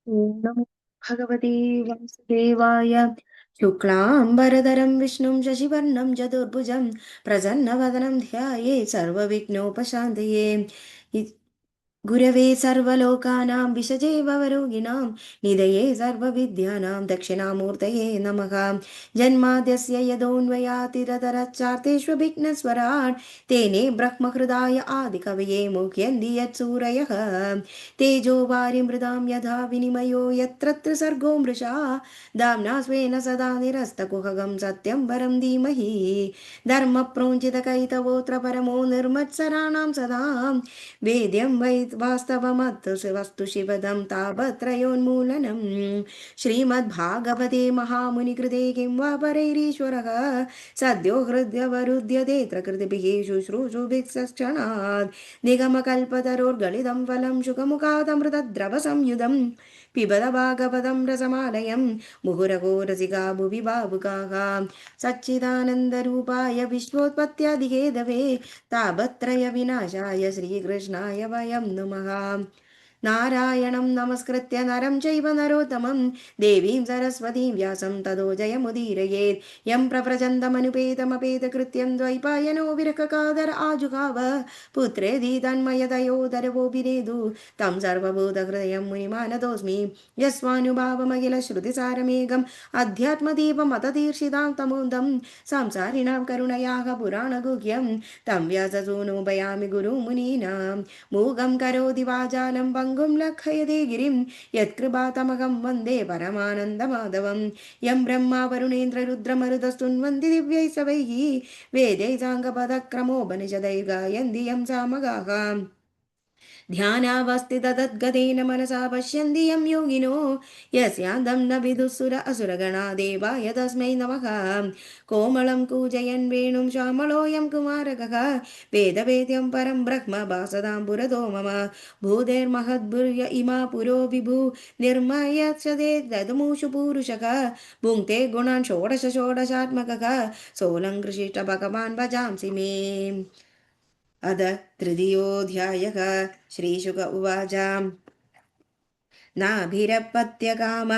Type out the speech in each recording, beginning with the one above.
ॐ नमो भगवते वासुदेवाय। शुक्लाम्बरधरं विष्णुं शशिवर्णं चतुर्भुजं प्रसन्नवदनं ध्यायेत् सर्वविघ्नोपशान्तये। गुरवे सर्वलोकानां विषजे भवरोगिणां निधये सर्वविद्यानां दक्षिणामूर्तये नमः। जन्माद्यस्य यदोऽन्वयातिरतरच्चार्तेष्वभिघ्नस्वराट् तेने ब्रह्महृदाय आदिकवये मुह्यन्ति यत्सूरयः। तेजो वारिमृदां यथा विनिमयो यत्र सर्गो मृषा दाम्ना स्वेन सदा निरस्तकुहगं सत्यं वरं धीमहि। धर्मप्रोञ्चितकैतवोऽत्र परमो निर्मत्सराणां सदा वेद्यं वै वास्तवमत्र वस्तु शिवदं तापत्रयोन्मूलनम्। श्रीमद्भागवते महामुनिकृते किं वा परैरीश्वरः सद्यो हृद्यवरुध्यतेऽत्र कृतिभिः शुश्रूषुभिक्षणात् निगमकल्पतरोर्गलितं फलं शुकमुखादमृतद्रवसंयुधं पिबद भागवतं रसमालयं मुहुरगो रसिका भुवि भावुकाः। सच्चिदानन्दरूपाय विश्वोत्पत्त्यादिहेदवे तापत्रय विनाशाय श्रीकृष्णाय वयं नुमः। नारायणं नमस्कृत्य नरं चैव नरोत्तमं देवीं सरस्वतीं व्यासं ततो जयमुदीरयेत्। यं प्रव्रजन्तमनुपेतमपेतकृत्यं द्वैपायनो विरहकादर आजुहाव पुत्रेदि तन्मयतयोदरवोभिरेदु तं सर्वभूतहृदयं मुनिमानतोऽस्मि। यस्वानुभावमखिलश्रुतिसारमेघम् अध्यात्मदीपमततीर्षितां तमोदं संसारिणां करुणयाः पुराणगुह्यं तं व्याससूनुपयामि गुरुमुनीनां। मूगं करोति वाचालं पङ्गुं लङ्घयते गिरिं यत्कृपातमहं वन्दे परमानन्दमाधवं। यं ब्रह्मा वरुणेन्द्ररुद्रमरुतस्तुन्वन्ति दिव्यैः सवैः वेदैः साङ्गपदक्रमोपनिषदैः गायन्ति यं सामगाः। ध्यानावस्थिततद्गतेन मनसा पश्यन्ति यं योगिनो यस्यान्तं न विदुःसुर असुरगणा देवाय तस्मै नमः। कोमलं कूजयन् वेणुं श्यामलोऽयं कुमारकः वेदवेद्यं परं ब्रह्म भासतां पुरतो मम। भूतेर्महद्भुर्य इमा पुरो विभु निर्मयक्षते ददमुषु पूरुषः भुङ्क्ते गुणान् षोडश षोडशात्मकः सोऽलङ्कृशिष्ट भगवान् भजांसि मे। अद तृतीयोऽध्यायः। श्रीशुक उवाच नाभिरपत्यकाम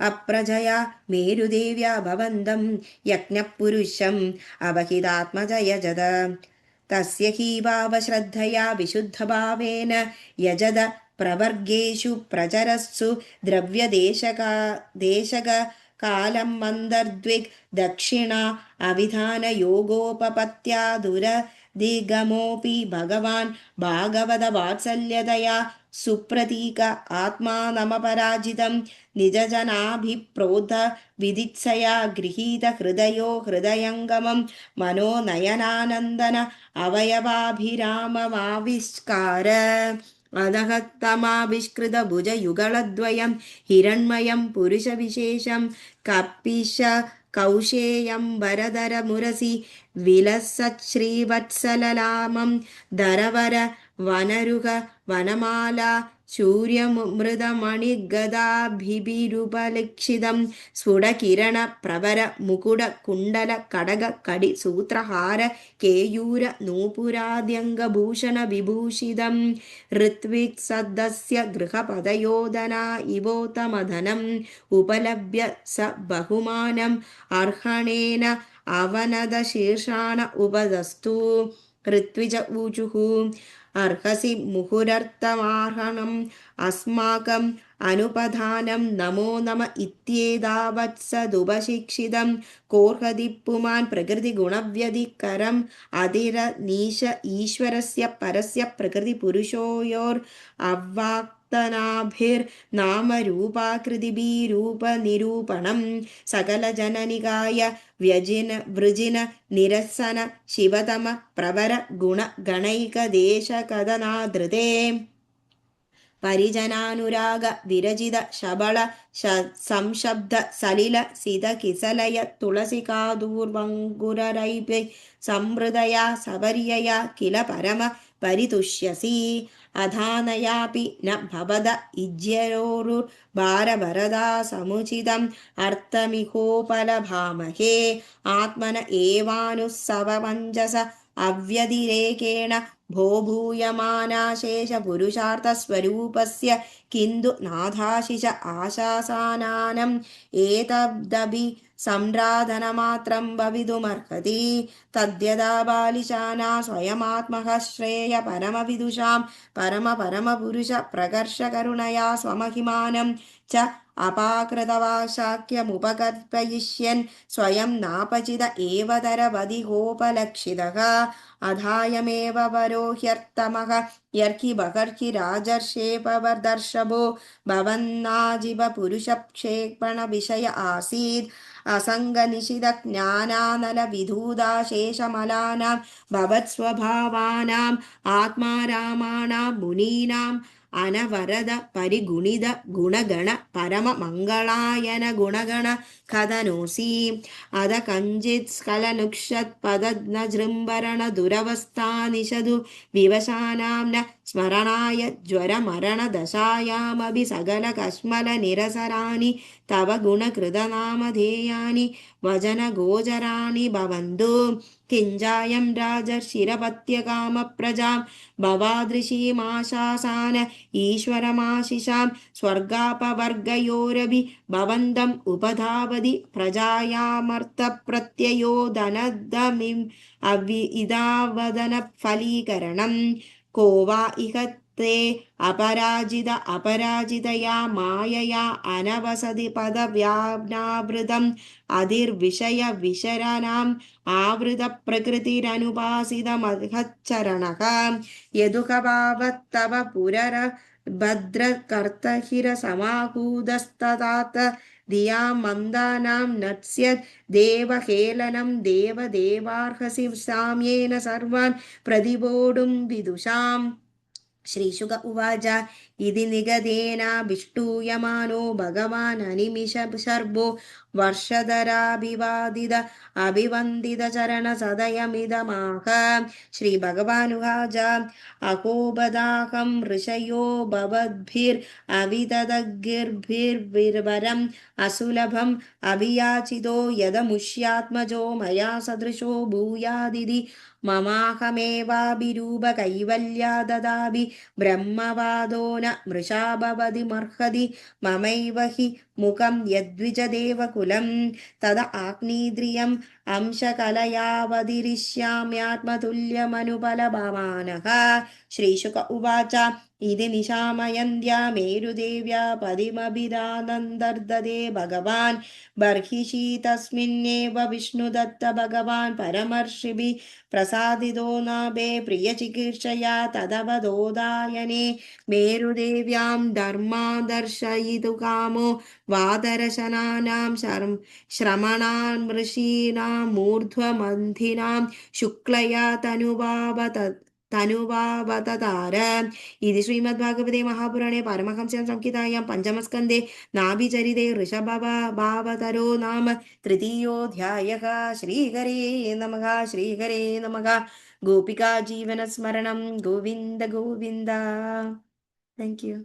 अप्रजया मेरुदेव्या भवन्तं यज्ञपुरुषम् अवहितात्मजयजद तस्य हि भावश्रद्धया विशुद्धभावेन यजद प्रवर्गेषु प्रचरस्सु द्रव्यदेशक कालं मन्दर्द्विग् दक्षिणा अविधानयोगोपपत्यादुरधिगमोऽपि भगवान् भागवतवात्सल्यतया सुप्रतीक आत्मानमपराजितं निजजनाभिप्रोध विदित्सया गृहीत हृदयो हृदयङ्गमं मनोनयनानन्दन अवयवाभिराममाविष्कार अधः तमाविष्कृतभुजयुगलद्वयं हिरण्मयं पुरुषविशेषं कपिश कौशेयं वरदरमुरसि विलसच्छ्रीवत्सललामं धरवर वनरुह वनमाला सूर्यमृदमणिगदाभिरुपलक्षितं स्फुटकिरण प्रवर मुकुट कुण्डल कडग कडि सूत्रहार केयूर नूपुराद्यङ्गभूषण विभूषितं ऋत्विक्सदस्य गृहपदयोदना इवोतमधनम् उपलभ्य स बहुमानम् अर्हणेन अवनदशीर्षाण उपदस्तु। ऋत्विज ऊचुः अर्हसि मुहुरर्थमार्हणम् अस्माकम् अनुपधानं नमो नम इत्येतावत्सदुपशिक्षितं कोर्हति पुमान् प्रकृतिगुणव्यधिकरम् अधिरनीश ईश्वरस्य परस्य प्रकृतिपुरुषयोर्अव्वाक्तनाभिर्नामरूपाकृतिभिरूपनिरूपणं सकलजननिकाय व्यजिन वृजिन निरसन शिवतम प्रवर गुण गणैकदेशकदनादृते परिजनानुराग विरजित शबल संशब्द सलिल सित किसलय तुलसिकादूर्वङ्गुररैभ्य संहृदया सवर्यया किल परम परितुष्यसि अधानयापि न भवद इज्यरोरुर्भारभरदा समुचितम् अर्थमिहोपलभामहे आत्मन एवानुसवमञ्जस अव्यतिरेकेण भो भूयमानाशेषपुरुषार्थस्वरूपस्य किन्तु नाथाशिष आशासानानम् एतदपि संराधनमात्रं भवितुमर्हति। तद्यदा बालिशाना स्वयमात्मः श्रेय परमविदुषां परमपुरुषप्रकर्षकरुणया स्वमहिमानं च अपाकृतवाशाक्यमुपकल्पयिष्यन् स्वयं नापचित एव तरवधिगोपलक्षितः अधायमेव परो ह्यर्थमः यर्हि बहर्हि राजर्षेपवर्दर्शभो भवन्नाजिबपुरुषक्षेपणविषय आसीत् असङ्गनिशितज्ञानानलविधूदाशेषमलानां भवत्स्वभावानाम् आत्मा रामाणां मुनीनाम् अनवरद परिगुणित गुणगण परममङ्गलायन गुणगण कथनोऽसि अध कञ्चित् स्खलनुक्षत्पदनजृम्भरण दुरवस्थानिषदु विवशानां न स्मरणाय ज्वरमरणदशायामपि सकलकश्मलनिरसराणि तव गुणकृतनामधेयानि वचनगोचराणि भवन्तु किञ्जायं राजर्षिरपत्यकामप्रजां भवादृशीमाशासान ईश्वरमाशिषां स्वर्गापवर्गयोरपि भवन्तम् उपधावति प्रजायामर्थप्रत्ययो धनदमिम् इदावदनफलीकरणम् को वा इह ते अपराजितया मायया अनवसति पदव्यानावृतम् अधिर्विषयविशरणाम् आवृतप्रकृतिरनुपासितमहच्चरणः यदुकभावत्तव पुररभद्रकर्तहिरसमाहूतस्ततात धिया मन्दानां नत्स्यत् देवहेलनं देवदेवार्हसि साम्येन सर्वान् प्रतिबोढुं विदुषाम् श्रीशुक उवाच इति निगदेनाभिष्टूयमानो भगवान् अनिमिषशर्भो वर्षधराभिवादित अभिवन्दितचरणसदयमिदमाह श्रीभगवानुवाच अहोबदाहं ऋषयो भवद्भिरविददगिर्भिर्विरवरम् असुलभम् अभियाचितो यदमुष्यात्मजो मया सदृशो भूयादिति ममाहमेवाभिरूपकैवल्या ददाभि ब्रह्मवादो न मृषा भवतिमर्हति ममैव हि मुखं यद्विजदेवकुलं तद आग्नेद्रियम् अंशकलयावतिरिष्याम्यात्मतुल्यमनुबलभमानः श्रीशुक उवाच इति निशामयन्त्या मेरुदेव्या पदिमभिदानन्दर्ददे भगवान् बर्हिषि तस्मिन्नेव विष्णुदत्त भगवान् परमर्षिभिः प्रसादितो नाभे प्रियचिकीर्षया तदवदोदायने मेरुदेव्यां धर्मादर्शयितुकामो वादरशनानां श्रमणान् ऋषीणामूर्ध्वमन्थिनां शुक्लया तनुवावततार इति श्रीमद्भागवते महापुराणे पारमहंस्यां संहितायां पञ्चमस्कन्धे नाभिचरिते ऋषभभावतरो नाम तृतीयोऽध्यायः श्रीहरे नमः श्रीहरे नमः गोपिका जीवनस्मरणं गोविन्द गोविन्द थैंक यू